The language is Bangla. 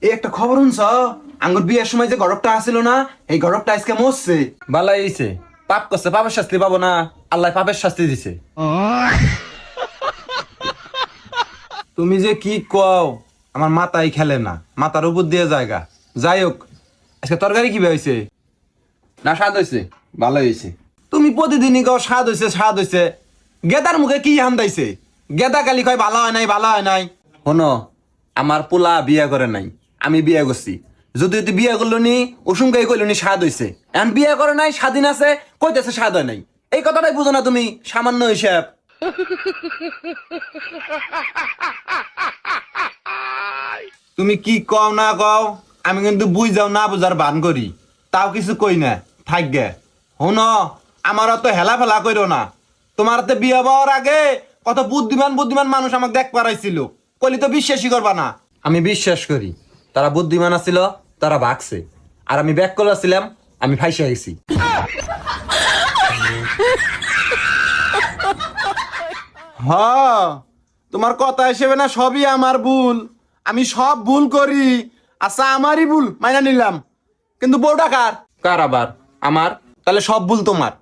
এই একটা খবর শুনছ? আঙ্গুর বিয়ের সময় যে গরবটা আসিল না, এই গরবটা আজকে মরছে। বালাই হইছে, পাপ করছে, পাপের শাস্তি পাবো না, আল্লাহ পাপের শাস্তি দিছে। তুমি যে কি কও, আমার মাথায় খেলে না, মাথার উপর দিয়ে জায়গা। যাই হোক, আজকে তরকারি কি হয়েছে? না স্বাদ হয়েছে, ভালো হয়েছে। তুমি প্রতিদিনই কও স্বাদ হয়েছে স্বাদ হয়েছে। গেদার মুখে কি হান্দাইছে? গেদা কালি কয় ভালো হয় নাই ভালো হয় নাই। শোনো, আমার পোলা বিয়া করে নাই, আমি বিয়া করছি। যদি তুই বিয়া করলো নি উসুমকাই কইলো নি স্বাদ হইছে, এখন বিয়া করে নাই, স্বাধীন আছে, কইতেছে স্বাদ হয় নাই। এই কথাটাই বুঝো না তুমি, সামান্য হিসাব। তুমি কি কও না কও, আমি কিন্তু বুঝ যাও না বুঝার বান করি, তাও কিছু কই না। থাক গে। শুন, আমার অত হেলা ফেলা কইরো না। তোমার হাতে বিয়ে হওয়ার আগে কত বুদ্ধিমান বুদ্ধিমান মানুষ আমাকে দেখ পারাইছিল, কলি তো বিশ্বাসই করবা না। আমি বিশ্বাস করি, তারা বুদ্ধিমান আছিল, তারা ভাগছে। আর আমি ব্যাক করলাম, আমি ফাইসা গেছি। হ, তোমার কথা হিসেবে না সবই আমার ভুল, আমি সব ভুল করি। আচ্ছা আমারই ভুল মাইনা নিলাম, কিন্তু বউটা কার? কার আবার? আমার। তাহলে সব ভুল তোমার।